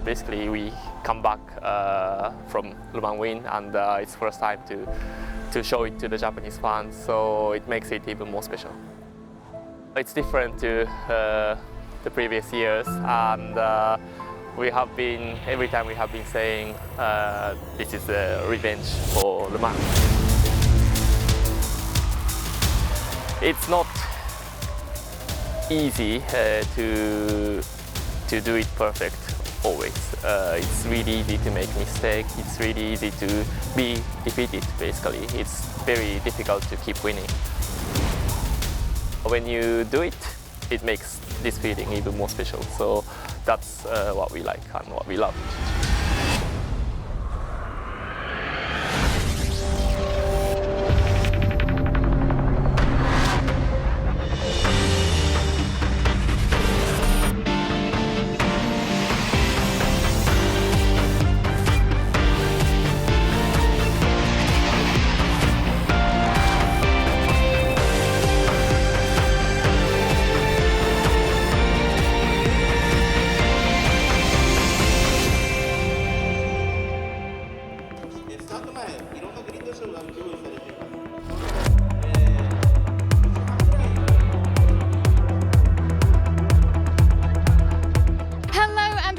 basically we come back from Le Mans win, and it's first time to show it to the Japanese fans, so it makes it even more special. It's different to the previous years, and every time we have been saying this is a revenge for Le Mans. It's not easy to do it perfect always. It's really easy to make mistakes. It's really easy to be defeated, basically. It's very difficult to keep winning. When you do it, it makes this feeling even more special. So that's what we like and what we love.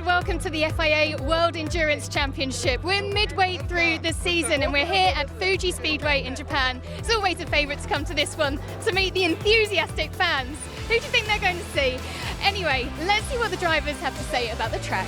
Welcome to the FIA World Endurance Championship. We're midway through the season and we're here at Fuji Speedway in Japan. It's always a favourite to come to this one to meet the enthusiastic fans. Who do you think they're going to see? Anyway, let's see what the drivers have to say about the track.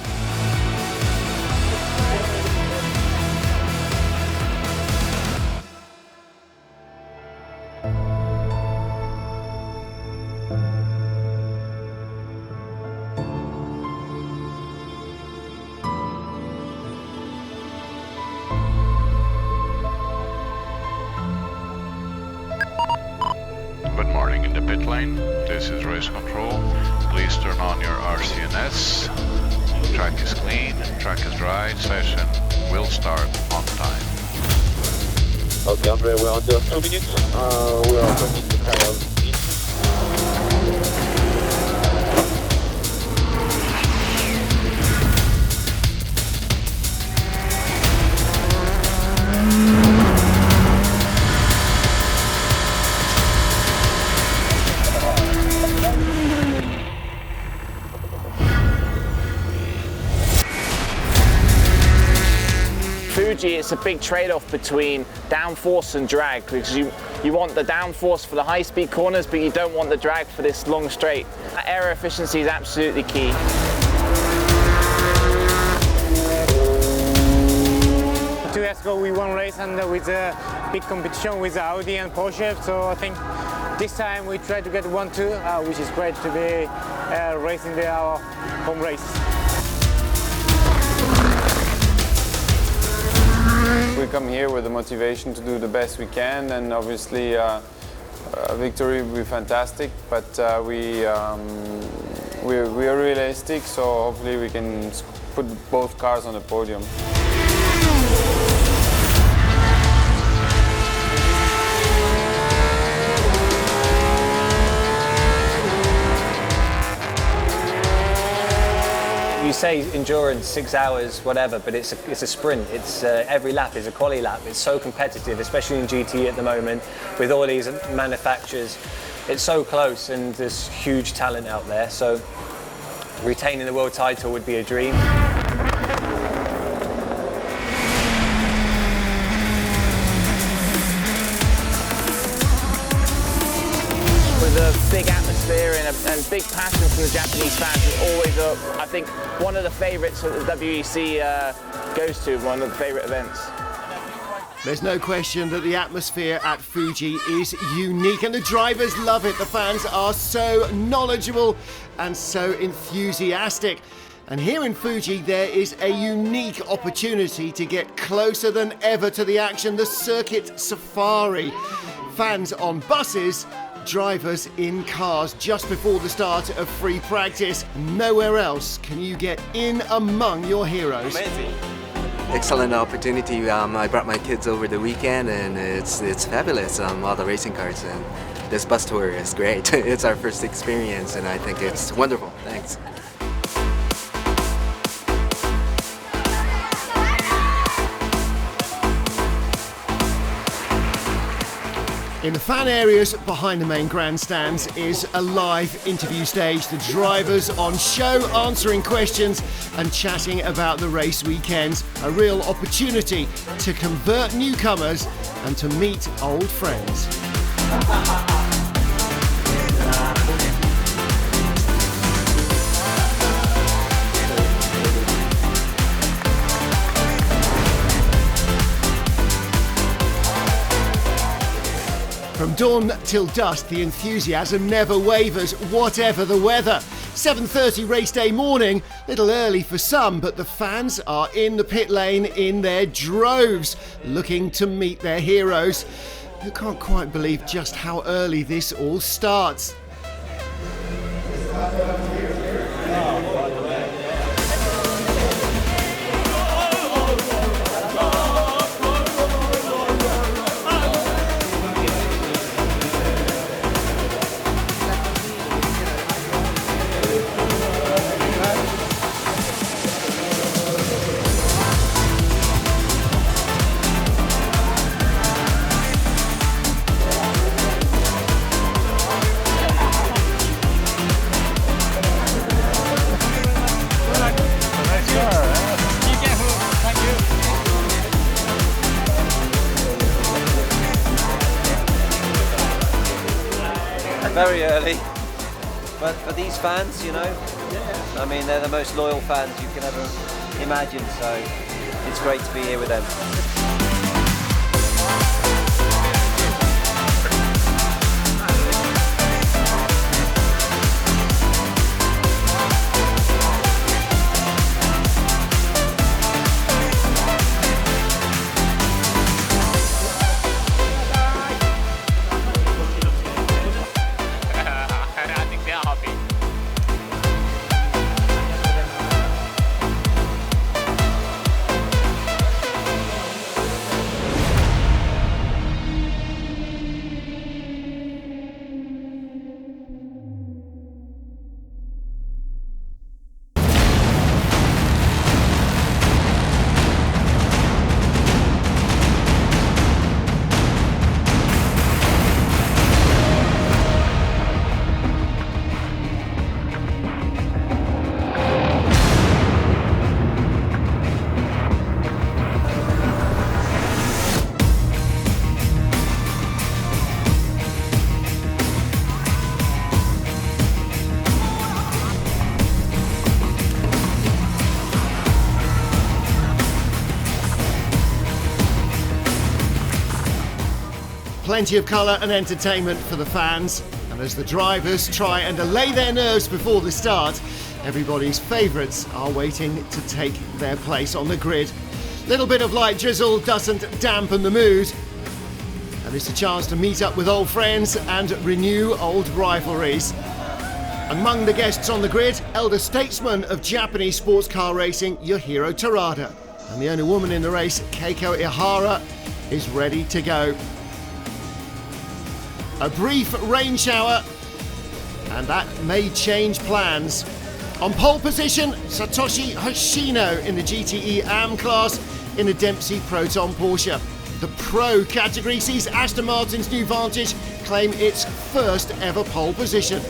Good morning in the pit lane. This is race control. Please turn on your RCNS. Track is clean, track is dry. Session will start on time. Okay, Andre, we're under 2 minutes. We're opening the tires. Fuji, it's a big trade-off between downforce and drag, because you want the downforce for the high-speed corners, but you don't want the drag for this long straight. That aero efficiency is absolutely key. 2 years ago we won race and with a big competition with Audi and Porsche, so I think this time we try to get 1-2, which is great to be racing our home race. We come here with the motivation to do the best we can, and obviously a victory would be fantastic, but we are realistic, so hopefully we can put both cars on the podium. You say endurance, 6 hours, whatever, but it's a sprint. It's every lap is a quali lap. It's so competitive, especially in GT at the moment, with all these manufacturers. It's so close, and there's huge talent out there. So retaining the world title would be a dream. With a big atmosphere and big passion from the Japanese fans is always I think, one of the favourites that the WEC goes to, one of the favourite events. There's no question that the atmosphere at Fuji is unique, and the drivers love it. The fans are so knowledgeable and so enthusiastic. And here in Fuji, there is a unique opportunity to get closer than ever to the action, the circuit safari. Fans on buses, drivers in cars just before the start of free practice. Nowhere else can you get in among your heroes. Amazing. Excellent opportunity. I brought my kids over the weekend, and it's fabulous. All the racing cars, and this bus tour is great. It's our first experience, and I think it's wonderful. Thanks. In the fan areas behind the main grandstands is a live interview stage. The drivers on show answering questions and chatting about the race weekends. A real opportunity to convert newcomers and to meet old friends. From dawn till dusk, the enthusiasm never wavers, whatever the weather. 7:30 race day morning, little early for some, but the fans are in the pit lane in their droves, looking to meet their heroes, who can't quite believe just how early this all starts. Very early, but for these fans, you know, I mean, they're the most loyal fans you can ever imagine, so it's great to be here with them. Plenty of colour and entertainment for the fans, and as the drivers try and allay their nerves before the start, everybody's favourites are waiting to take their place on the grid. Little bit of light drizzle doesn't dampen the mood, and it's a chance to meet up with old friends and renew old rivalries. Among the guests on the grid, elder statesman of Japanese sports car racing, Yohiro Terada, and the only woman in the race, Keiko Ihara, is ready to go. A brief rain shower, and that may change plans. On pole position, Satoshi Hoshino in the GTE AM class in the Dempsey Proton Porsche. The Pro category sees Aston Martin's new Vantage claim its first ever pole position.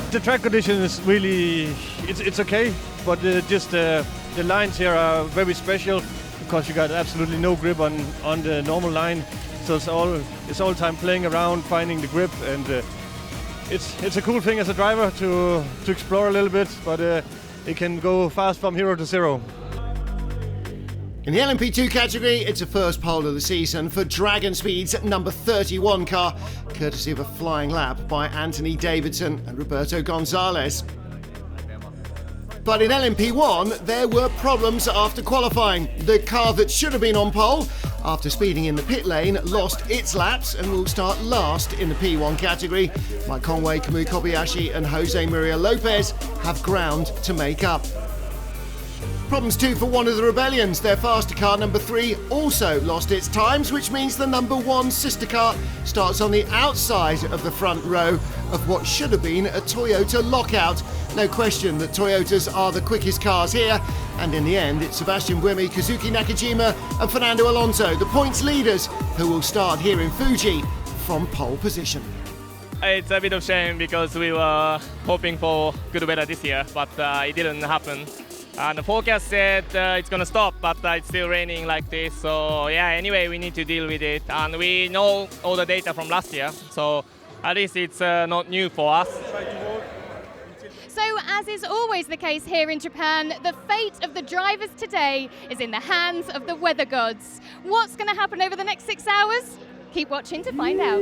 The track condition is really, it's okay, but just the lines here are very special because you got absolutely no grip on the normal line. So it's all time playing around, finding the grip, and it's a cool thing as a driver to explore a little bit, but it can go fast from 0 to 0. In the LMP2 category, it's a first pole of the season for Dragon Speed's number 31 car, courtesy of a flying lap by Anthony Davidson and Roberto Gonzalez. But in LMP1, there were problems after qualifying. The car that should have been on pole, after speeding in the pit lane, lost its laps and will start last in the P1 category. Mike Conway, Kamui Kobayashi and Jose Maria Lopez have ground to make up. Problems too for one of the Rebellions. Their faster car, number 3, also lost its times, which means the number 1 sister car starts on the outside of the front row of what should have been a Toyota lockout. No question that Toyotas are the quickest cars here, and in the end it's Sebastian Buemi, Kazuki Nakajima and Fernando Alonso, the points leaders, who will start here in Fuji from pole position. It's a bit of shame because we were hoping for good weather this year, but it didn't happen. And the forecast said it's gonna stop, but it's still raining like this. So yeah, anyway, we need to deal with it. And we know all the data from last year, so at least it's not new for us. So, as is always the case here in Japan, the fate of the drivers today is in the hands of the weather gods. What's going to happen over the next 6 hours? Keep watching to find out.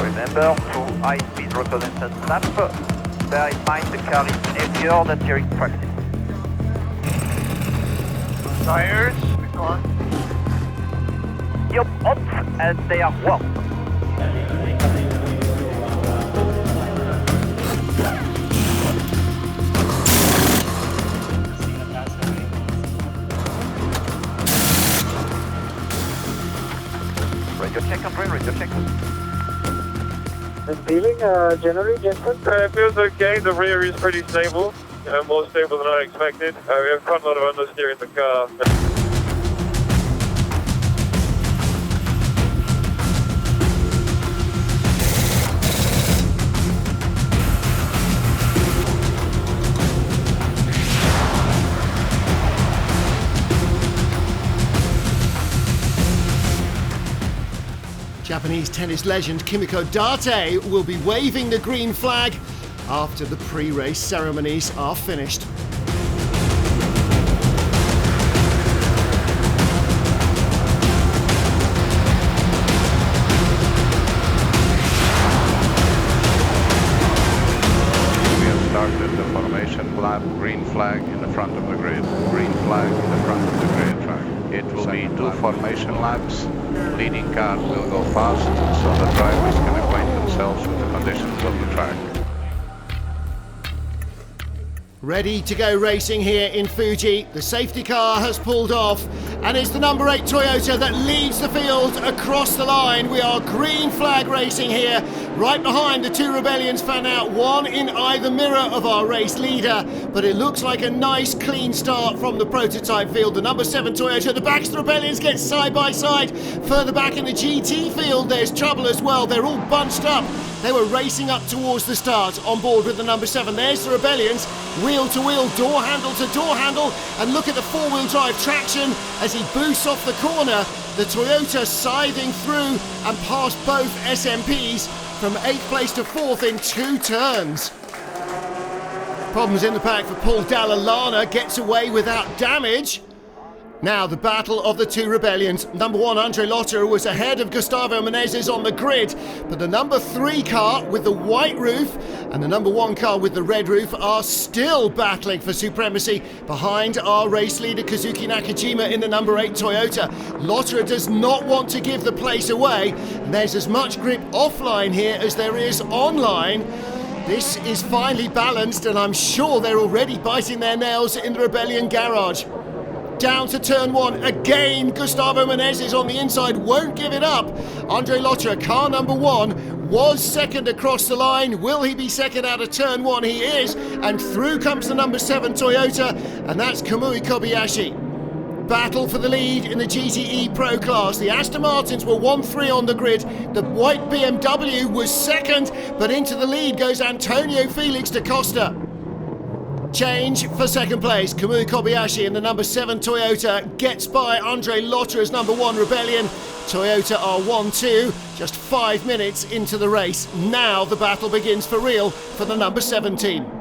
Remember to high-speed reconnaissance lap. Bear in mind the car is heavier than during practice. Tires, Yep, up, and they are warm. Radio check, Andre, radio check. The feeling generally different? It feels okay. The rear is pretty stable, more stable than I expected. We have quite a lot of understeer in the car. Japanese tennis legend Kimiko Date will be waving the green flag after the pre-race ceremonies are finished. We have started the formation lap, green flag in the front of the grid, green flag in the front of the grid track. It will be 2 formation laps. Leading cars will go fast, so the drivers can acquaint themselves with the conditions of the track. Ready to go racing here in Fuji. The safety car has pulled off, and it's the number 8 Toyota that leads the field across the line. We are green flag racing here, right behind the 2 Rebellions fan out, one in either mirror of our race leader. But it looks like a nice clean start from the prototype field. The number 7 Toyota, the Baxter Rebellions get side by side. Further back in the GT field, there's trouble as well. They're all bunched up. They were racing up towards the start on board with the number 7. There's the Rebellions, wheel to wheel, door handle to door handle, and look at the 4-wheel drive traction as he boosts off the corner. The Toyota siding through and past both SMPs from 8th place to 4th in 2 turns. Problems in the pack for Paul Dalla Lana, gets away without damage. Now the battle of the 2 Rebellions. Number 1 Andre Lotterer was ahead of Gustavo Menezes on the grid, but the number 3 car with the white roof and the number 1 car with the red roof are still battling for supremacy behind our race leader Kazuki Nakajima in the number 8 Toyota. Lotterer does not want to give the place away, and there's as much grip offline here as there is online. This is finely balanced, and I'm sure they're already biting their nails in the Rebellion garage. Down to turn one again. Gustavo Menezes on the inside won't give it up. Andre Lotterer, car number one, was second across the line. Will he be second out of turn one? He is. And through comes the number 7 Toyota, and that's Kamui Kobayashi. Battle for the lead in the GTE Pro class. The Aston Martins were 1-3 on the grid. The white BMW was second, but into the lead goes Antonio Felix da Costa. Change for second place. Kamui Kobayashi in the number 7 Toyota gets by Andre Lotterer's number 1 Rebellion. Toyota are 1-2, just 5 minutes into the race. Now the battle begins for real for the number 17.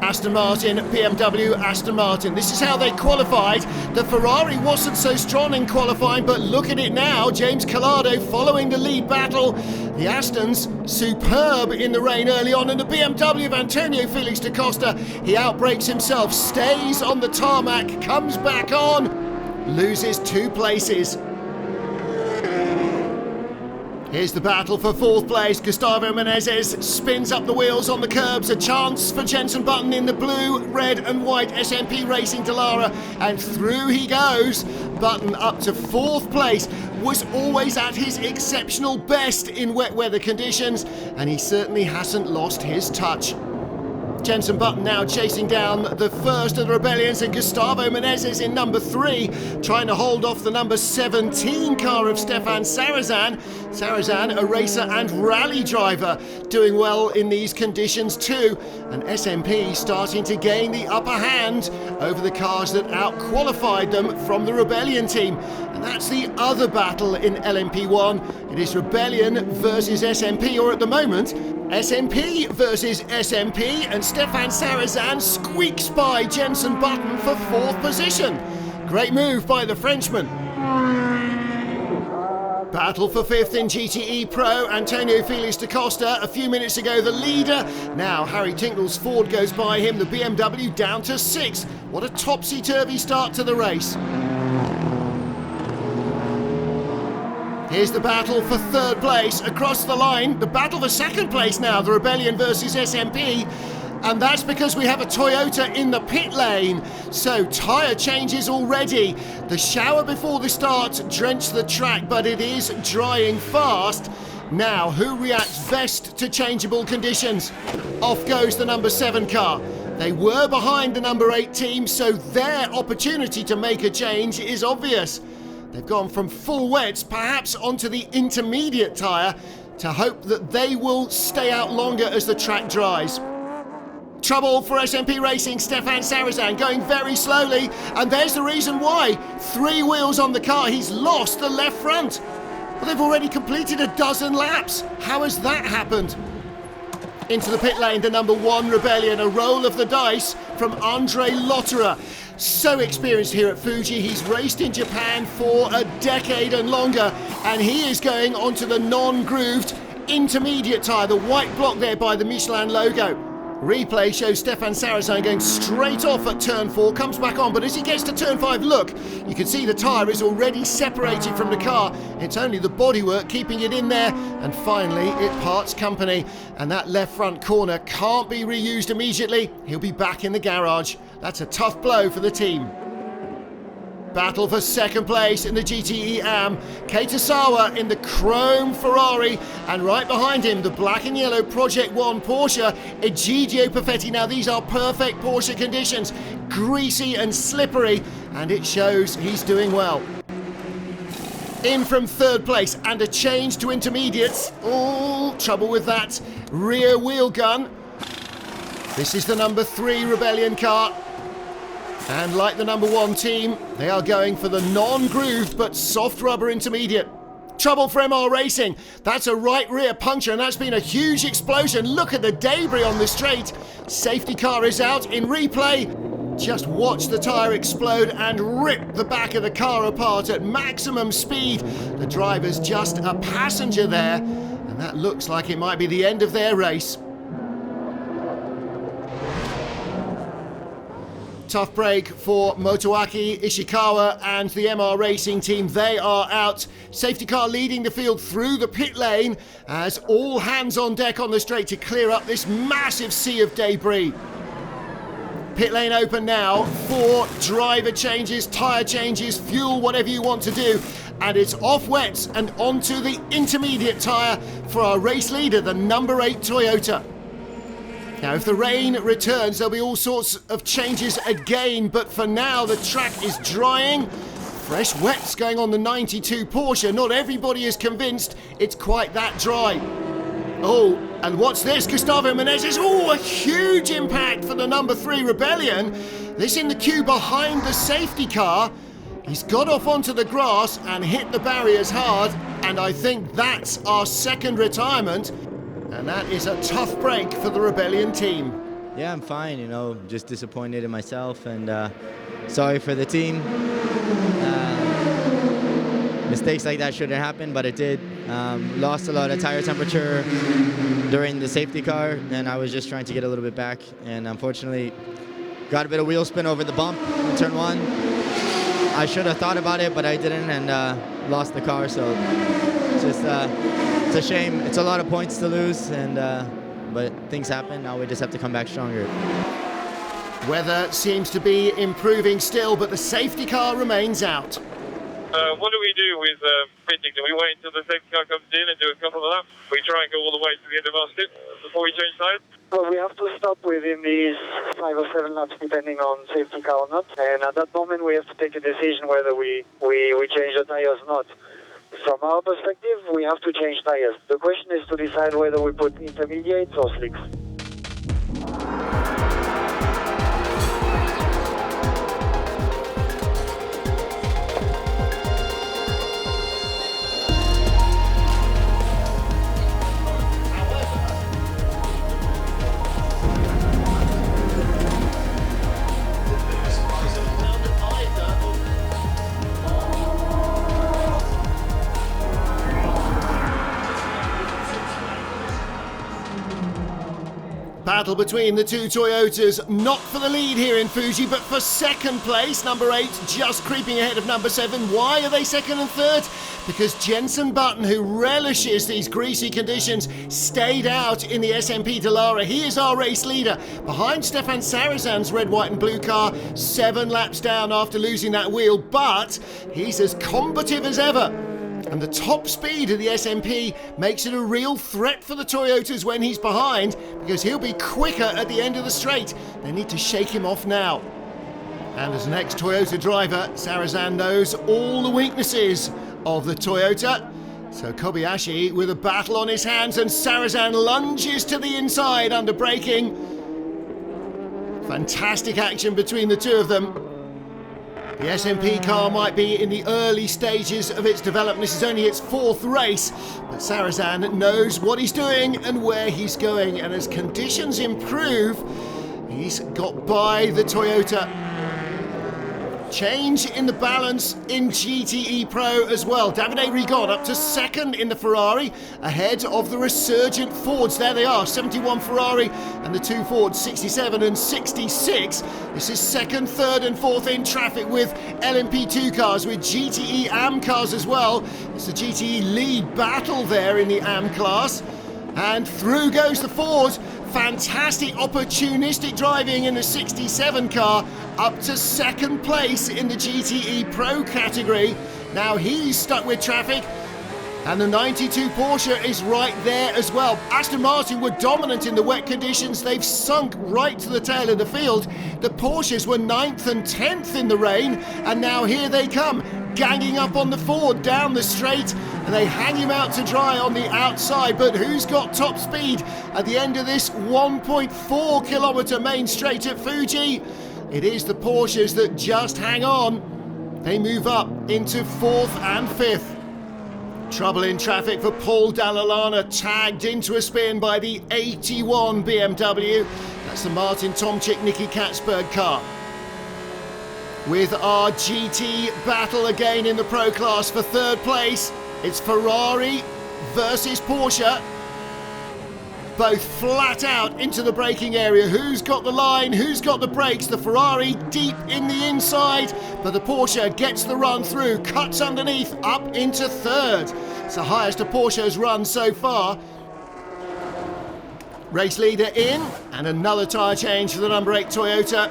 Aston Martin, BMW, Aston Martin. This is how they qualified. The Ferrari wasn't so strong in qualifying, but look at it now. James Calado following the lead battle. The Astons superb in the rain early on, and the BMW of Antonio Felix da Costa, he outbrakes himself, stays on the tarmac, comes back on, loses 2 places. Here's the battle for 4th place. Gustavo Menezes spins up the wheels on the curbs. A chance for Jenson Button in the blue, red and white SMP Racing Dallara. And through he goes. Button up to 4th place. Was always at his exceptional best in wet weather conditions. And he certainly hasn't lost his touch. Jenson Button now chasing down the first of the Rebellions, and Gustavo Menezes in number 3, trying to hold off the number 17 car of Stefan Sarazan. Sarazan, a racer and rally driver, doing well in these conditions too. And SMP starting to gain the upper hand over the cars that out-qualified them from the Rebellion team. And that's the other battle in LMP1. It is Rebellion versus SMP, or at the moment, SMP versus SMP, and Stefan Sarazan squeaks by Jenson Button for 4th position. Great move by the Frenchman. Battle for 5th in GTE Pro, Antonio Felix da Costa, a few minutes ago the leader. Now Harry Tinknell's Ford goes by him, the BMW down to 6th. What a topsy-turvy start to the race. Here's the battle for 3rd place across the line. The battle for 2nd place now, the Rebellion versus SMP. And that's because we have a Toyota in the pit lane. So tyre changes already. The shower before the start drenched the track, but it is drying fast. Now, who reacts best to changeable conditions? Off goes the number 7 car. They were behind the number 8 team, so their opportunity to make a change is obvious. They've gone from full wets, perhaps onto the intermediate tyre, to hope that they will stay out longer as the track dries. Trouble for SMP Racing, Stefan Sarazan going very slowly, and there's the reason why. 3 wheels on the car, he's lost the left front. Well, they've already completed a dozen laps. How has that happened? Into the pit lane, the number 1 Rebellion, a roll of the dice from Andre Lotterer. So experienced here at Fuji, he's raced in Japan for a decade and longer, and he is going onto the non-grooved intermediate tyre, the white block there by the Michelin logo. Replay shows Stefan Sarazan going straight off at turn 4, comes back on, but as he gets to turn 5, look, you can see the tyre is already separated from the car. It's only the bodywork keeping it in there, and finally it parts company, and that left front corner can't be reused immediately. He'll be back in the garage. That's a tough blow for the team. Battle for 2nd place in the GTE AM. Keitasawa in the chrome Ferrari, and right behind him the black and yellow Project 1 Porsche, Egidio Perfetti. Now these are perfect Porsche conditions, greasy and slippery, and it shows he's doing well. In from 3rd place, and a change to intermediates. Oh, trouble with that rear wheel gun. This is the number 3 Rebellion car. And like the number 1 team, they are going for the non-grooved but soft rubber intermediate. Trouble for MR Racing. That's a right rear puncture, and that's been a huge explosion. Look at the debris on the straight. Safety car is out in replay. Just watch the tyre explode and rip the back of the car apart at maximum speed. The driver's just a passenger there, and that looks like it might be the end of their race. Tough break for Motoaki, Ishikawa and the MR Racing team. They are out. Safety car leading the field through the pit lane as all hands on deck on the straight to clear up this massive sea of debris. Pit lane open now. 4 driver changes, tyre changes, fuel, whatever you want to do. And it's off wets and onto the intermediate tyre for our race leader, the number 8 Toyota. Now, if the rain returns, there'll be all sorts of changes again, but for now, the track is drying. Fresh wets going on the 92 Porsche. Not everybody is convinced it's quite that dry. Oh, and what's this? Gustavo Menezes. Oh, a huge impact for the number 3 Rebellion. This in the queue behind the safety car. He's got off onto the grass and hit the barriers hard, and I think that's our second retirement. And that is a tough break for the Rebellion team. Yeah, I'm fine, you know, just disappointed in myself and sorry for the team. Mistakes like that shouldn't happen, but it did. Lost a lot of tire temperature during the safety car, and I was just trying to get a little bit back, and unfortunately got a bit of wheel spin over the bump in turn 1. I should have thought about it, but I didn't, and lost the car, so it's just it's a shame. It's a lot of points to lose, and but things happen. Now we just have to come back stronger. Weather seems to be improving still, but the safety car remains out. What do we do with pitting? Do we wait until the safety car comes in and do a couple of laps? We try and go all the way to the end of our stint before we change tyres? Well, we have to stop within these 5 or 7 laps depending on safety car or not. And at that moment we have to take a decision whether we change the tyres or not. From our perspective, we have to change tyres. The question is to decide whether we put intermediates or slicks. Battle between the 2 Toyotas, not for the lead here in Fuji, but for second place. Number 8 just creeping ahead of number 7. Why are they second and third? Because Jenson Button, who relishes these greasy conditions, stayed out in the SMP Dallara. He is our race leader, behind Stefan Sarazan's red, white and blue car, 7 laps down after losing that wheel, but he's as combative as ever. And the top speed of the SMP makes it a real threat for the Toyotas when he's behind, because he'll be quicker at the end of the straight. They need to shake him off now. And as an ex-Toyota driver, Sarazan knows all the weaknesses of the Toyota. So Kobayashi with a battle on his hands, and Sarazan lunges to the inside under braking. Fantastic action between the two of them. The SMP car might be in the early stages of its development. This is only its 4th race, but Sarazan knows what he's doing and where he's going. And as conditions improve, he's got by the Toyota. Change in the balance in GTE Pro as well. Davide Rigon up to second in the Ferrari, ahead of the resurgent Fords. There they are, 71 Ferrari and the 2 Fords, 67 and 66. This is second, third and fourth in traffic with LMP2 cars, with GTE AM cars as well. It's the GTE lead battle there in the AM class. And through goes the Ford. Fantastic opportunistic driving in the 67 car, up to second place in the GTE Pro category. Now he's stuck with traffic, and the 92 Porsche is right there as well. Aston Martin were dominant in the wet conditions. They've sunk right to the tail of the field. The Porsches were 9th and 10th in the rain, and now here they come, ganging up on the Ford down the straight, and they hang him out to dry on the outside. But who's got top speed at the end of this 1.4 kilometre main straight at Fuji? It is the Porsches that just hang on. They move up into 4th and 5th. Trouble in traffic for Paul Dall'Anna, tagged into a spin by the 81 BMW. That's the Martin Tomczyk, Nicky Katzberg car. With our GT battle again in the Pro class for 3rd place, it's Ferrari versus Porsche. Both flat out into the braking area. Who's got the line? Who's got the brakes? The Ferrari deep in the inside, but the Porsche gets the run through, cuts underneath, up into 3rd. It's the highest a Porsche has run so far. Race leader in, and another tyre change for the number 8 Toyota.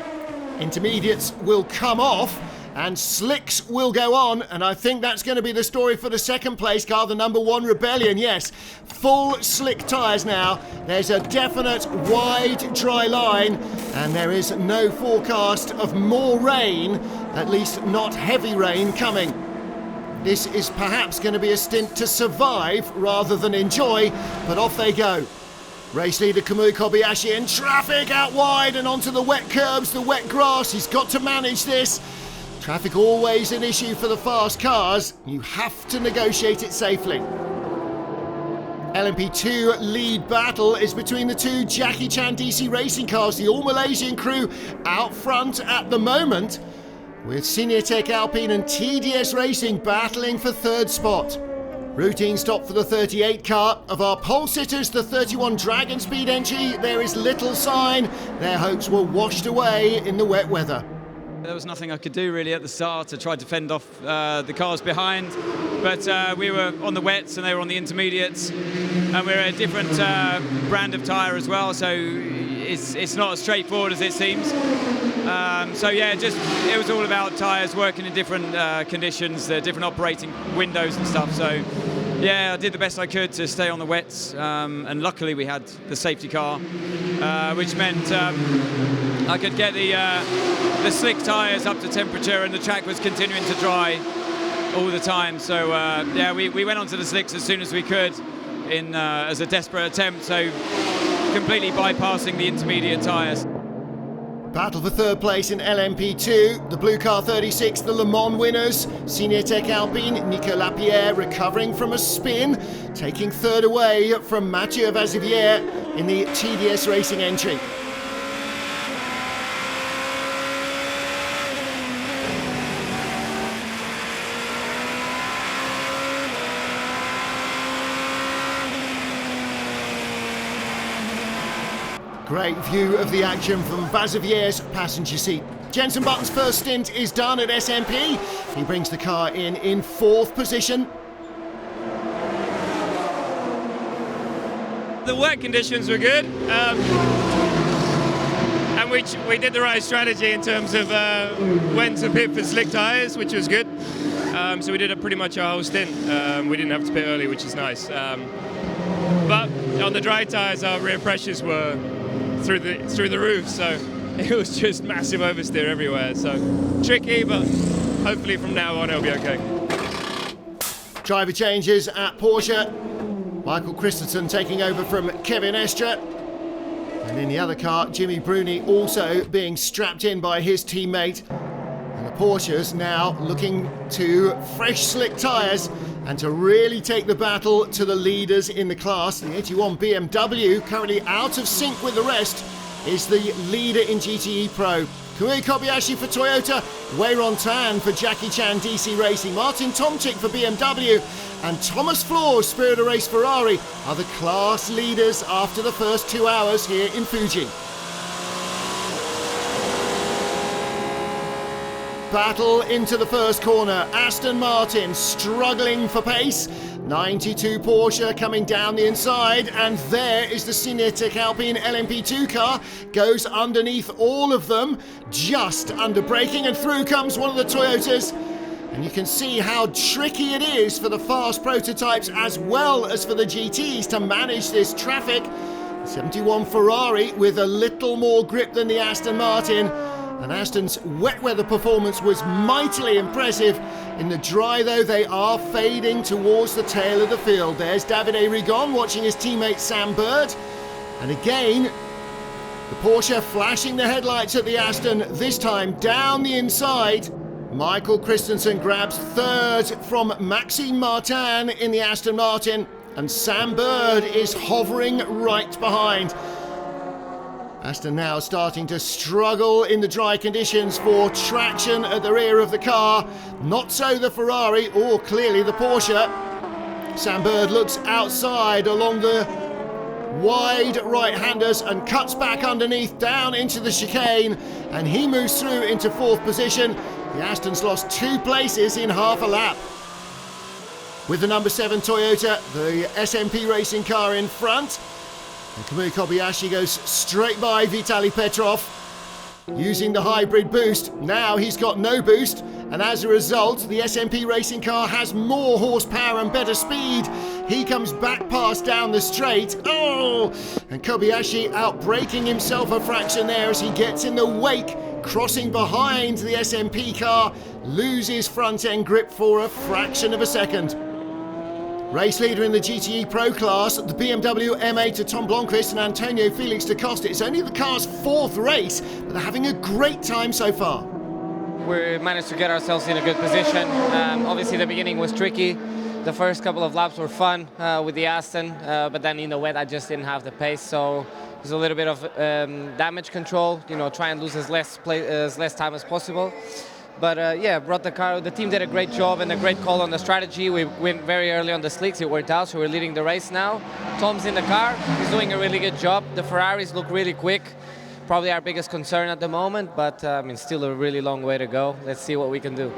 Intermediates will come off and slicks will go on, and I think that's going to be the story for the second place car, the number 1 Rebellion. Yes, full slick tyres now. There's a definite wide dry line, and there is no forecast of more rain, at least not heavy rain, coming. This is perhaps going to be a stint to survive rather than enjoy, but off they go. Race leader Kamui Kobayashi in traffic out wide and onto the wet curbs, the wet grass. He's got to manage this. Traffic always an issue for the fast cars. You have to negotiate it safely. LMP2 lead battle is between the two Jackie Chan DC Racing cars, the all-Malaysian crew out front at the moment, with Senior-Tech Alpine and TDS Racing battling for third spot. Routine stop for the 38 car. Of our pole sitters, the 31 Dragon Speed entry, there is little sign. Their hopes were washed away in the wet weather. There was nothing I could do really at the start. I tried to fend off the cars behind, but we were on the wets and they were on the intermediates, and we're a different brand of tyre as well, so it's not as straightforward as it seems. So yeah, it was all about tyres working in different conditions, different operating windows and stuff. So yeah, I did the best I could to stay on the wets, and luckily we had the safety car, which meant I could get the slick tyres up to temperature, and the track was continuing to dry all the time. So yeah, we went onto the slicks as soon as we could as a desperate attempt, so completely bypassing the intermediate tyres. Battle for third place in LMP2. The Blue Car 36, the Le Mans winners. Senior-Tech Alpine, Nico Lapierre recovering from a spin, taking third away from Mathieu Vazivière in the TDS Racing entry. Great view of the action from Vazivière's passenger seat. Jenson Button's first stint is done at SMP. He brings the car in fourth position. The wet conditions were good, and we did the right strategy in terms of when to pit for slick tyres, which was good. So we did pretty much our whole stint. We didn't have to pit early, which is nice. But on the dry tyres, our rear pressures were through the roof, so it was just massive oversteer everywhere. So tricky, but hopefully from now on it'll be okay. Driver changes at Porsche. Michael Christensen taking over from Kevin Estre. And in the other car, Jimmy Bruni also being strapped in by his teammate. And the Porsches now looking to fresh slick tyres and to really take the battle to the leaders in the class. The 81 BMW, currently out of sync with the rest, is the leader in GTE Pro. Kamui Kobayashi for Toyota, Weiron Tan for Jackie Chan DC Racing, Martin Tomczyk for BMW, and Thomas Floors, Spirit of Race Ferrari, are the class leaders after the first 2 hours here in Fuji. Battle into the first corner. Aston Martin struggling for pace. 92 Porsche coming down the inside, and there is the Senior-Tech Alpine LMP2 car. Goes underneath all of them, just under braking, and through comes one of the Toyotas. And you can see how tricky it is for the fast prototypes as well as for the GTs to manage this traffic. 71 Ferrari with a little more grip than the Aston Martin. And Aston's wet weather performance was mightily impressive. In the dry, though, they are fading towards the tail of the field. There's Davide Rigon watching his teammate Sam Bird. And again, the Porsche flashing the headlights at the Aston, this time down the inside. Michael Christensen grabs third from Maxime Martin in the Aston Martin. And Sam Bird is hovering right behind. Aston now starting to struggle in the dry conditions for traction at the rear of the car. Not so the Ferrari, or clearly the Porsche. Sam Bird looks outside along the wide right-handers and cuts back underneath down into the chicane, and he moves through into fourth position. The Aston's lost 2 places in half a lap. With the number 7 Toyota, the SMP racing car in front. And Kamui Kobayashi goes straight by Vitaly Petrov. using the hybrid boost. Now he's got no boost, and as a result, the SMP racing car has more horsepower and better speed. He comes back past down the straight. Oh! And Kobayashi outbraking himself a fraction there as he gets in the wake, crossing behind the SMP car, loses front end grip for a fraction of a second. Race leader in the GTE Pro class, the BMW M8 to Tom Blomqvist and Antonio Felix da Costa. It's only the car's 4th race, but they're having a great time so far. We managed to get ourselves in a good position. Obviously the beginning was tricky. The first couple of laps were fun with the Aston, but then in the wet I just didn't have the pace, so there's a little bit of damage control, try and lose as less time as possible. But yeah, brought the car. The team did a great job and a great call on the strategy. We went very early on the slicks. It worked out, so we're leading the race now. Tom's in the car. He's doing a really good job. The Ferraris look really quick. Probably our biggest concern at the moment, but still a really long way to go. Let's see what we can do.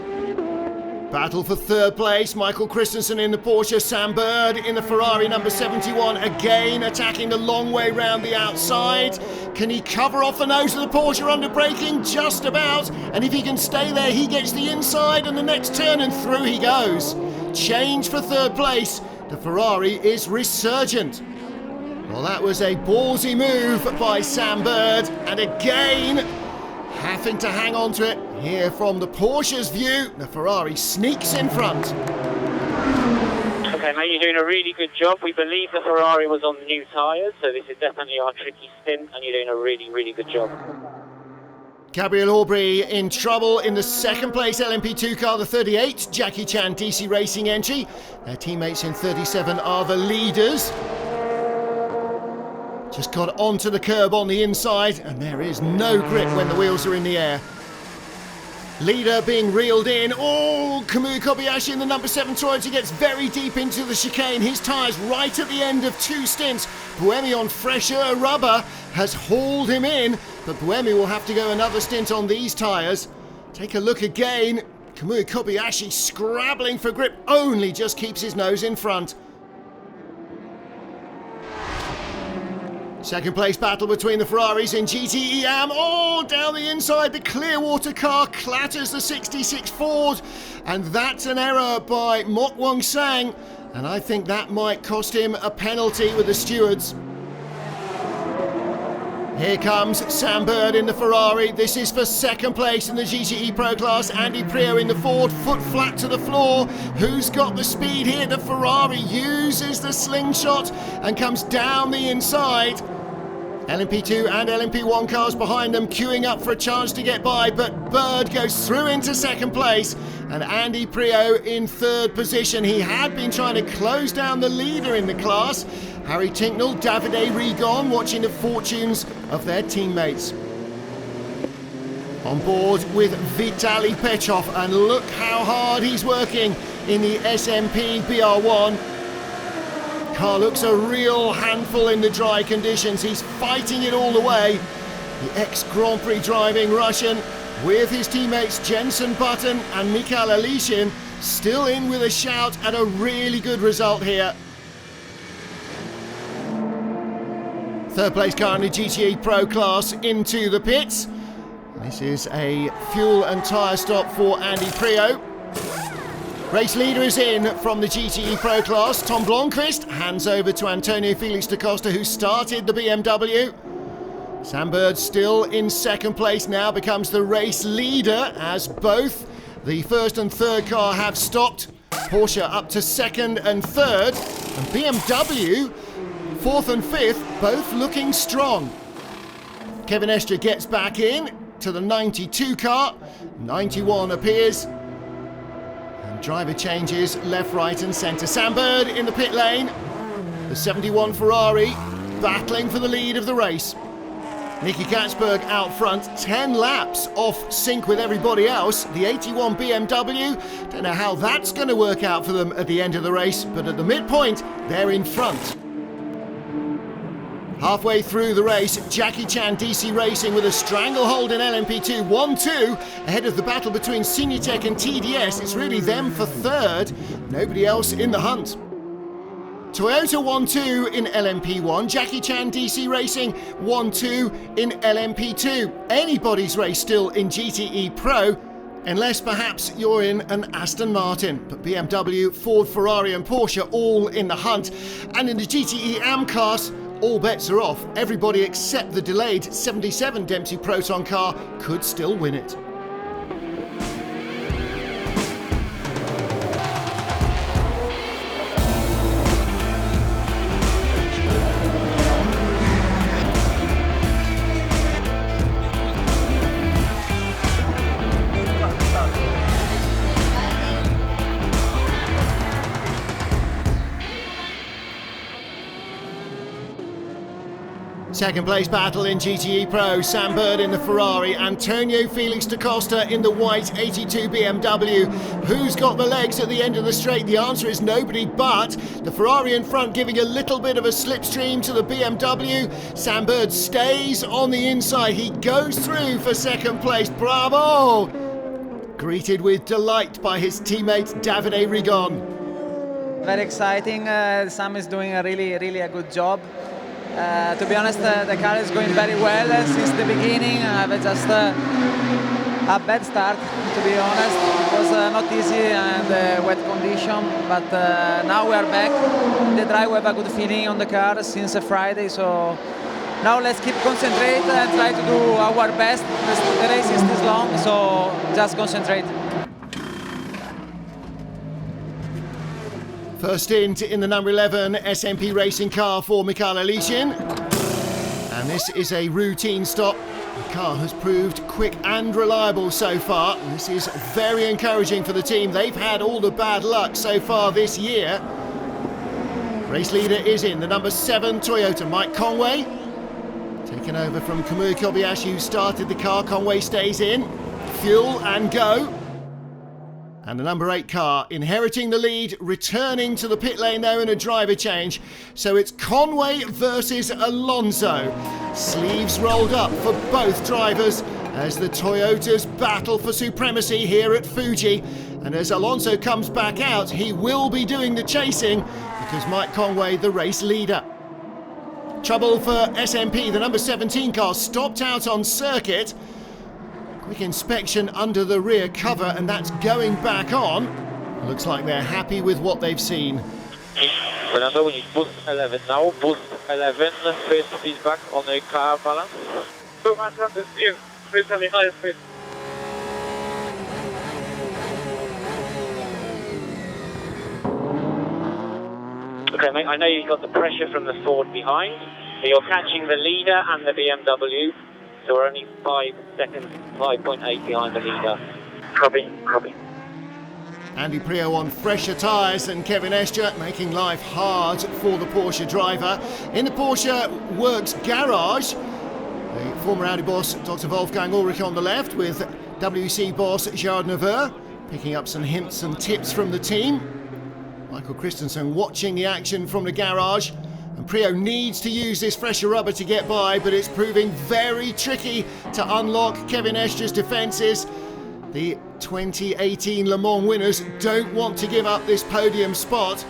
Battle for 3rd place, Michael Christensen in the Porsche, Sam Bird in the Ferrari number 71, again attacking the long way round the outside. Can he cover off the nose of the Porsche under braking? Just about, and if he can stay there, he gets the inside and the next turn and through he goes. Change for 3rd place, the Ferrari is resurgent. Well, that was a ballsy move by Sam Bird, and again, having to hang on to it. Here from the Porsche's view, the Ferrari sneaks in front. Okay, mate, you're doing a really good job. We believe the Ferrari was on the new tyres, so this is definitely our tricky stint, and you're doing a really, really good job. Gabriel Aubry in trouble in the 2nd place LMP2 car, the 38, Jackie Chan DC Racing entry. Their teammates in 37 are the leaders. Just got onto the curb on the inside, and there is no grip when the wheels are in the air. Leader being reeled in. Oh, Kamui Kobayashi in the number 7 Toyota gets very deep into the chicane. His tyres right at the end of 2 stints. Buemi on fresher rubber has hauled him in, but Buemi will have to go another stint on these tyres. Take a look again. Kamui Kobayashi scrabbling for grip, only just keeps his nose in front. 2nd place battle between the Ferraris in GTE AM. Oh, down the inside, the Clearwater car clatters the 66 Ford. And that's an error by Mok Wong Sang. And I think that might cost him a penalty with the stewards. Here comes Sam Bird in the Ferrari. This is for 2nd place in the GTE Pro class. Andy Prio in the Ford, foot flat to the floor. Who's got the speed here? The Ferrari uses the slingshot and comes down the inside. LMP2 and LMP1 cars behind them queuing up for a chance to get by, but Bird goes through into 2nd place and Andy Prio in 3rd position. He had been trying to close down the leader in the class. Harry Tinknell, Davide Rigon watching the fortunes of their teammates. On board with Vitaly Petrov, and look how hard he's working in the SMP BR1. Car looks a real handful in the dry conditions. He's fighting it all the way. The ex-Grand Prix driving Russian with his teammates Jenson Button and Mikhail Alishin still in with a shout at a really good result here. 3rd place car in the GTE Pro class into the pits. This is a fuel and tyre stop for Andy Prio. Race leader is in from the GTE Pro class. Tom Blomqvist hands over to Antonio Felix da Costa, who started the BMW. Sam Bird still in 2nd place now, becomes the race leader as both the 1st and 3rd car have stopped. Porsche up to 2nd and 3rd, and BMW 4th and 5th, both looking strong. Kevin Estre gets back in to the 92 car. 91 appears. And driver changes left, right and centre. Sam Bird in the pit lane. The 71 Ferrari battling for the lead of the race. Nicky Katzberg out front, 10 laps off sync with everybody else. The 81 BMW, don't know how that's going to work out for them at the end of the race, but at the midpoint, they're in front. Halfway through the race, Jackie Chan DC Racing with a stranglehold in LMP2, 1-2, ahead of the battle between Senior Tech and TDS. It's really them for 3rd, nobody else in the hunt. Toyota 1-2 in LMP1, Jackie Chan DC Racing 1-2 in LMP2. Anybody's race still in GTE Pro, unless perhaps you're in an Aston Martin. But BMW, Ford, Ferrari and Porsche all in the hunt. And in the GTE AM class, all bets are off. Everybody except the delayed 77 Dempsey Proton car could still win it. Second place battle in GTE Pro, Sam Bird in the Ferrari, Antonio Felix da Costa in the white 82 BMW. Who's got the legs at the end of the straight? The answer is nobody, but the Ferrari in front giving a little bit of a slipstream to the BMW. Sam Bird stays on the inside, he goes through for second place, bravo! Greeted with delight by his teammate Davide Rigon. Very exciting, Sam is doing a really a good job. To be honest, the car is going very well since the beginning. I've just a bad start, to be honest. It was not easy and wet condition, but now we are back. The drive, we have a good feeling on the car since Friday, so now let's keep concentrate and try to do our best. The race is this long, so just concentrate. First stint in the number 11 SMP racing car for Mikhail Alishin. And this is a routine stop. The car has proved quick and reliable so far. This is very encouraging for the team. They've had all the bad luck so far this year. Race leader is in the number 7 Toyota, Mike Conway. Taken over from Kamui Kobayashi, who started the car. Conway stays in. Fuel and go. And the number 8 car inheriting the lead, returning to the pit lane though in a driver change. So it's Conway versus Alonso. Sleeves rolled up for both drivers as the Toyotas battle for supremacy here at Fuji. And as Alonso comes back out, he will be doing the chasing because Mike Conway, the race leader. Trouble for SMP, the number 17 car stopped out on circuit. Quick inspection under the rear cover, and that's going back on. Looks like they're happy with what they've seen. Fernando, we need boost 11 now. Boost 11, first feedback on the car balance. Too much on the steer, especially high speed. Okay, mate, I know you've got the pressure from the Ford behind, but you're catching the leader and the BMW. So we're only 5 seconds, 5.8 behind the leader. Copy. Andy Priaulx on fresher tyres than Kevin Escher, making life hard for the Porsche driver. In the Porsche Works garage, the former Audi boss Dr. Wolfgang Ulrich on the left, with WC boss Gerard Neveu picking up some hints and tips from the team. Michael Christensen watching the action from the garage. And Priaulx needs to use this fresher rubber to get by, but it's proving very tricky to unlock Kevin Escher's defences. The 2018 Le Mans winners don't want to give up this podium spot.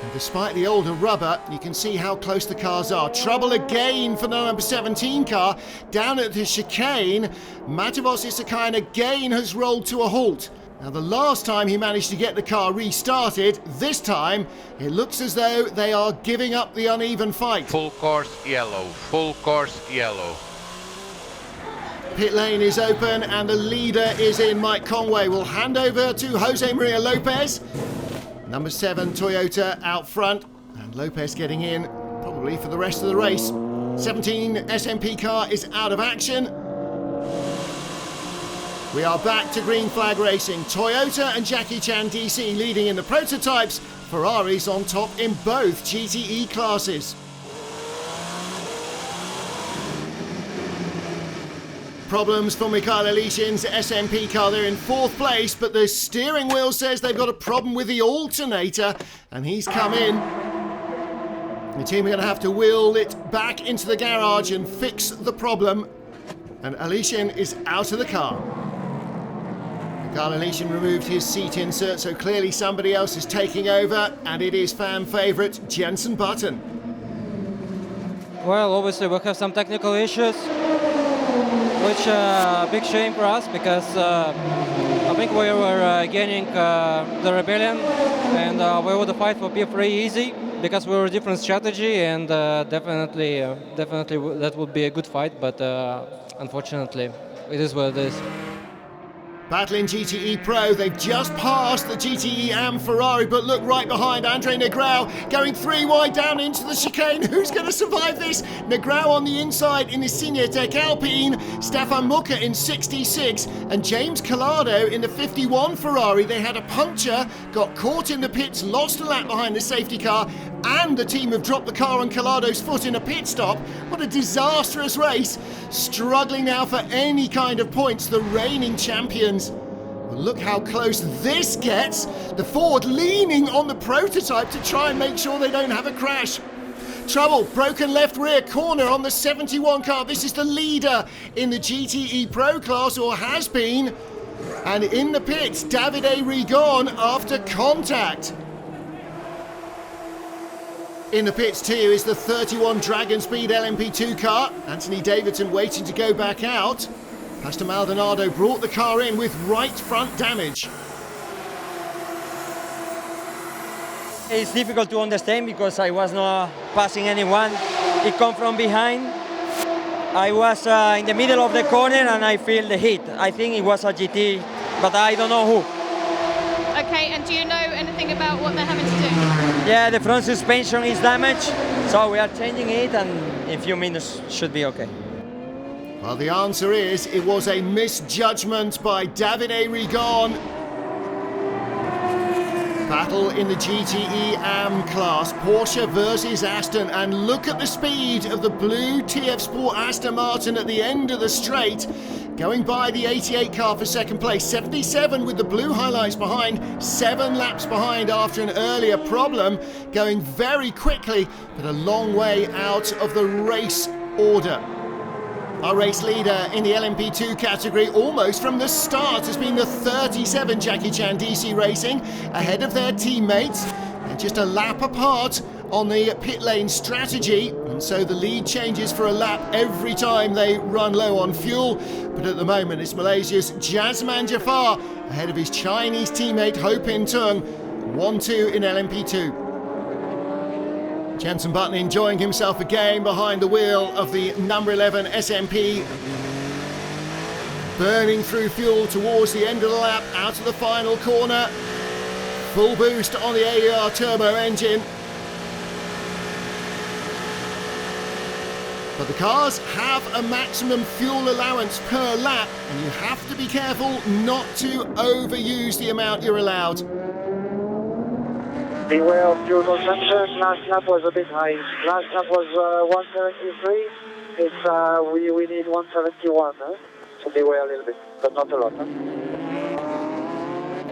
And despite the older rubber, you can see how close the cars are. Trouble again for the number 17 car. Down at the chicane, Matevos Issachain again has rolled to a halt. Now, the last time he managed to get the car restarted, this time it looks as though they are giving up the uneven fight. Full course yellow, full course yellow. Pit lane is open and the leader is in. Mike Conway will hand over to Jose Maria Lopez. Number 7 Toyota out front, and Lopez getting in probably for the rest of the race. 17 SMP car is out of action. We are back to green flag racing. Toyota and Jackie Chan DC leading in the prototypes. Ferraris on top in both GTE classes. Problems for Mikhail Alishin's SMP car. They're in 4th place, but the steering wheel says they've got a problem with the alternator, and he's come in. The team are going to have to wheel it back into the garage and fix the problem. And Alishin is out of the car. Carl Alesian removed his seat insert, so clearly somebody else is taking over, and it is fan favourite Jenson Button. Well, obviously we have some technical issues, which a big shame for us, because I think we were gaining the rebellion, and we would fight for P3 easy, because we were a different strategy, and definitely that would be a good fight, but unfortunately it is what it is. Battle in GTE Pro, they've just passed the GTE Am Ferrari, but look right behind Andre Negrão, going 3 wide down into the chicane. Who's going to survive this? Negrão on the inside in the Signétech Alpine, Stefan Mucker in 66, and James Collado in the 51 Ferrari. They had a puncture, got caught in the pits, lost a lap behind the safety car, and the team have dropped the car on Collado's foot in a pit stop. What a disastrous race. Struggling now for any kind of points, the reigning champions. Well, look how close this gets. The Ford leaning on the prototype to try and make sure they don't have a crash. Trouble, broken left rear corner on the 71 car. This is the leader in the GTE Pro class, or has been. And in the pits, Davide Rigon after contact. In the pits too is the 31 Dragon Speed LMP2 car. Anthony Davidson waiting to go back out. Pastor Maldonado brought the car in with right front damage. It's difficult to understand because I was not passing anyone. It come from behind. I was in the middle of the corner and I feel the heat. I think it was a GT, but I don't know who. Okay, and do you know anything about what they're having to do? Yeah, the front suspension is damaged, so we are changing it, and in a few minutes should be okay. Well, the answer is it was a misjudgment by Davide Rigon. Battle in the GTE Am class, Porsche versus Aston, and look at the speed of the blue TF Sport Aston Martin at the end of the straight, going by the 88 car for second place, 77 with the blue highlights behind, 7 laps behind after an earlier problem, going very quickly, but a long way out of the race order. Our race leader in the LMP2 category, almost from the start, has been the 37 Jackie Chan DC Racing, ahead of their teammates, and just a lap apart on the pit lane strategy, and so the lead changes for a lap every time they run low on fuel. But at the moment it's Malaysia's Jasman Jafar ahead of his Chinese teammate Ho Pin Tung, 1-2 in LMP2. Jenson Button enjoying himself again behind the wheel of the number 11 SMP. Burning through fuel towards the end of the lap, out of the final corner. Full boost on the AER turbo engine. But the cars have a maximum fuel allowance per lap, and you have to be careful not to overuse the amount you're allowed. Beware of fuel consumption. Last lap was a bit high. Last lap was 173. It's we need 171. So beware a little bit, but not a lot.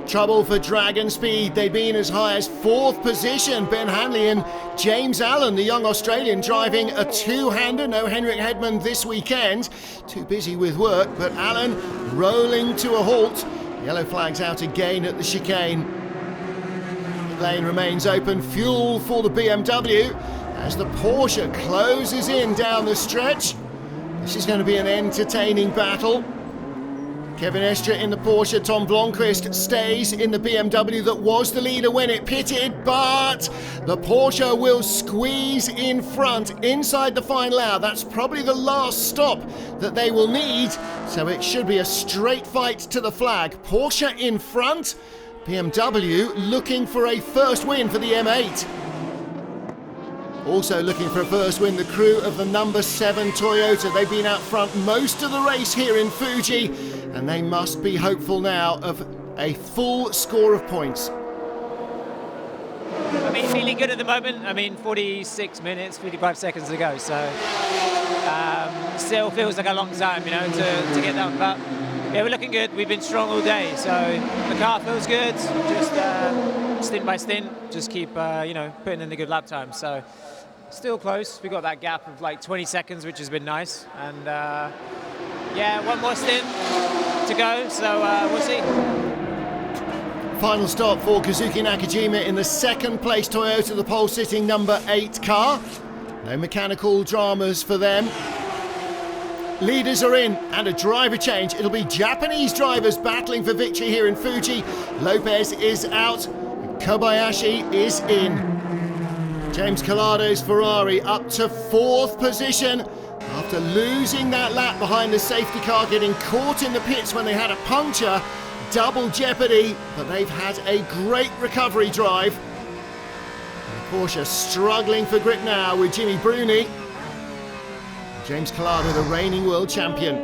Trouble for Dragon Speed. They've been as high as 4th position. Ben Hanley and James Allen, the young Australian, driving a two-hander. No Henrik Hedman this weekend. Too busy with work, but Allen rolling to a halt. Yellow flags out again at the chicane. Lane remains open. Fuel for the BMW as the Porsche closes in down the stretch. This is going to be an entertaining battle. Kevin Estre in the Porsche, Tom Blomqvist stays in the BMW that was the leader when it pitted, but the Porsche will squeeze in front inside the final hour. That's probably the last stop that they will need, so it should be a straight fight to the flag. Porsche in front, BMW looking for a first win for the M8. Also looking for a first win, the crew of the number 7 Toyota. They've been out front most of the race here in Fuji, and they must be hopeful now of a full score of points. I mean, feeling good at the moment. I mean, 46 minutes, 55 seconds to go, so still feels like a long time, you know, to get done. But yeah, we're looking good. We've been strong all day, so the car feels good. Just stint by stint, just keep you know, putting in a good lap time. So still close. We got that gap of like 20 seconds, which has been nice. And yeah, one more stint to go. So we'll see. Final stop for Kazuki Nakajima in the second place Toyota, the pole sitting number 8 car. No mechanical dramas for them. Leaders are in and a driver change. It'll be Japanese drivers battling for victory here in Fuji. Lopez is out. Kobayashi is in. James Calado's Ferrari up to 4th position after losing that lap behind the safety car, getting caught in the pits when they had a puncture. Double jeopardy, but they've had a great recovery drive. And Porsche struggling for grip now with Jimmy Bruni. James Calado, the reigning world champion.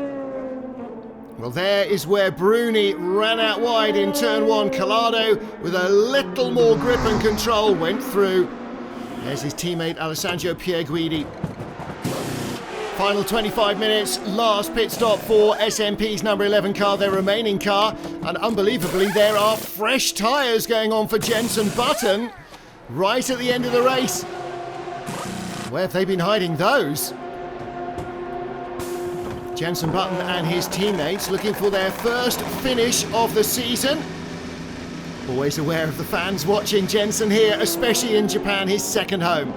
Well, there is where Bruni ran out wide in turn 1. Calado, with a little more grip and control, went through. There's his teammate Alessandro Pierguidi. Final 25 minutes, last pit stop for SMP's number 11 car, their remaining car. And unbelievably, there are fresh tyres going on for Jenson Button right at the end of the race. Where have they been hiding those? Jenson Button and his teammates looking for their first finish of the season. Always aware of the fans watching Jenson here, especially in Japan, his second home.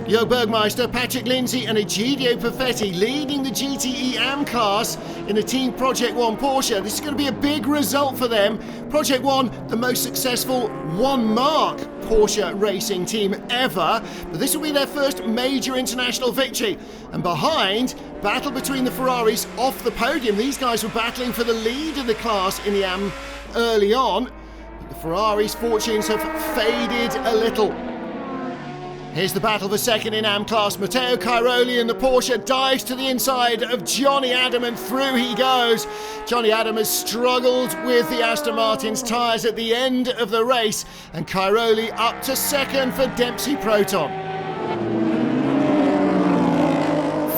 Jo Bergmeister, Patrick Lindsay and Egidio Perfetti leading the GTE AM class in the Team Project One Porsche. This is going to be a big result for them. Project One, the most successful one-mark Porsche racing team ever, but this will be their first major international victory. And behind, battle between the Ferraris off the podium. These guys were battling for the lead of the class in the AM early on. But the Ferraris' fortunes have faded a little. Here's the battle for second in AM class. Matteo Cairoli in the Porsche dives to the inside of Johnny Adam and through he goes. Johnny Adam has struggled with the Aston Martin's tyres at the end of the race, and Cairoli up to second for Dempsey Proton.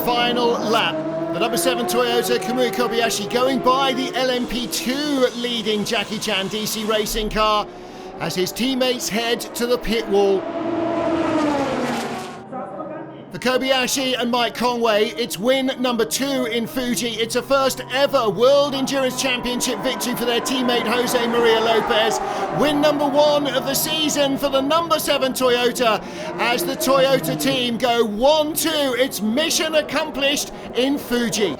Final lap. The number 7 Toyota, Kamui Kobayashi, going by the LMP2 leading Jackie Chan DC Racing car as his teammates head to the pit wall. For Kobayashi and Mike Conway, it's win number 2 in Fuji. It's a first ever World Endurance Championship victory for their teammate Jose Maria Lopez. Win number 1 of the season for the number 7 Toyota as the Toyota team go 1-2. It's mission accomplished in Fuji.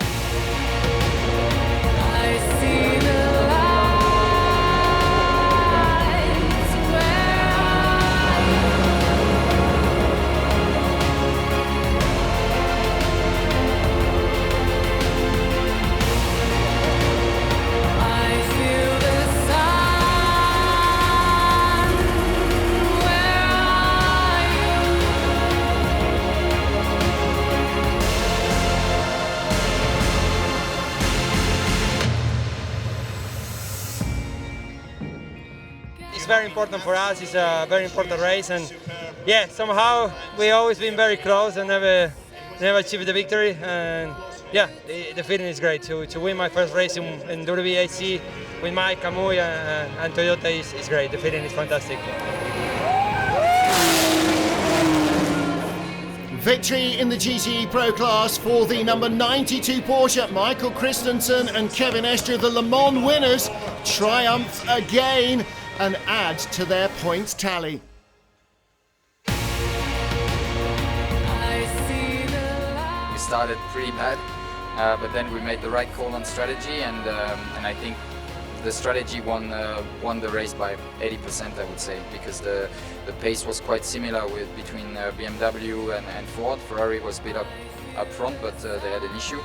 Very important for us. It's a very important race, and yeah, somehow we always been very close and never achieved the victory. And yeah, the feeling is great to win my first race in WAC with Mike, Kamui, and Toyota is great. The feeling is fantastic. Victory in the GTE Pro class for the number 92 Porsche. Michael Christensen and Kevin Estre, the Le Mans winners, triumph again and add to their points tally. We started pretty bad, but then we made the right call on strategy, and I think the strategy won the race by 80%, I would say, because the pace was quite similar between BMW and Ford. Ferrari was a bit up front, but they had an issue.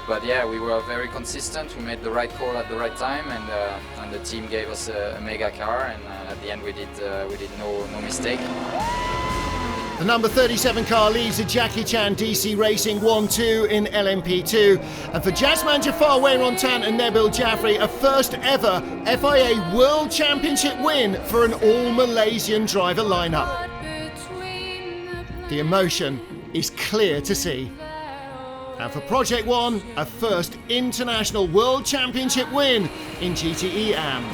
But yeah, we were very consistent. We made the right call at the right time, and the team gave us a mega car. And at the end, we did no mistake. The number 37 car leads the Jackie Chan DC Racing 1-2 in LMP2. And for Jasman Jafar, Wayrontan and Nabil Jaffrey, a first ever FIA World Championship win for an all-Malaysian driver lineup. The emotion is clear to see. And for Project One, a first international World Championship win in GTE AM.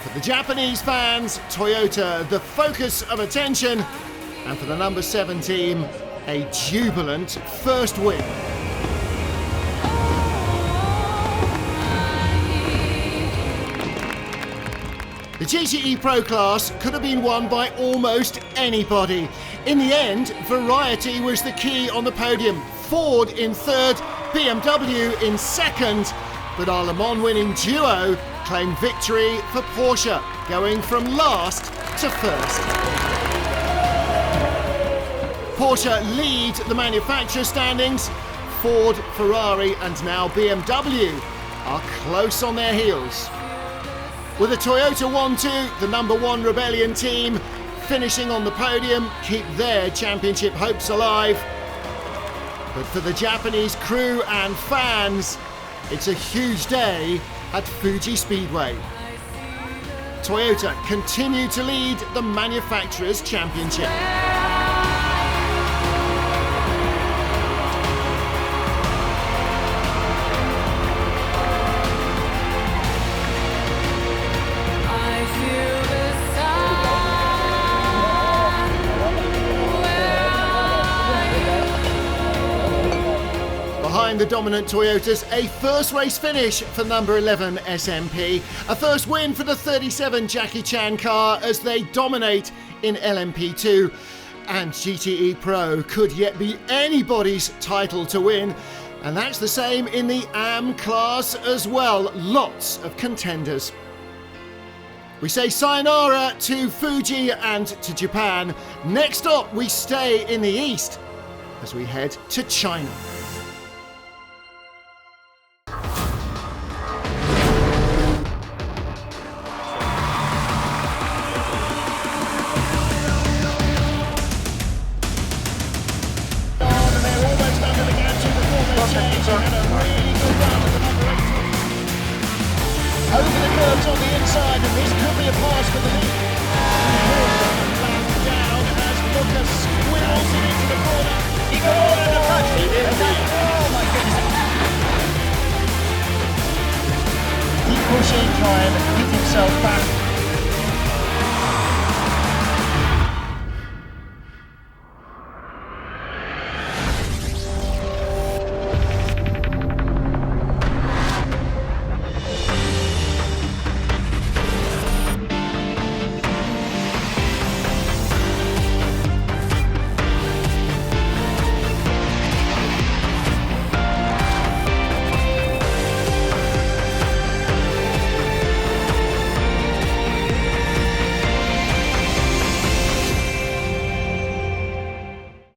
For the Japanese fans, Toyota, the focus of attention, and for the number 7 team, a jubilant first win. GTE Pro class could have been won by almost anybody. In the end, variety was the key on the podium. Ford in third, BMW in second, but our Le Mans winning duo claimed victory for Porsche, going from last to first. Porsche lead the manufacturer standings. Ford, Ferrari and now BMW are close on their heels. With a Toyota 1-2, the number one Rebellion team finishing on the podium keep their championship hopes alive. But for the Japanese crew and fans, it's a huge day at Fuji Speedway. Toyota continue to lead the Manufacturers' Championship. Behind the dominant Toyotas, a first race finish for number 11 SMP, a first win for the 37 Jackie Chan car as they dominate in LMP2, and GTE Pro could yet be anybody's title to win, and that's the same in the AM class as well, lots of contenders. We say sayonara to Fuji and to Japan. Next up, we stay in the East as we head to China. Over the curves on the inside, and this could be a pass for the lead. Down as Lucas squirrels it into the corner. He got all in the touch. He did. Oh my goodness. Keep pushing, try and hit himself back.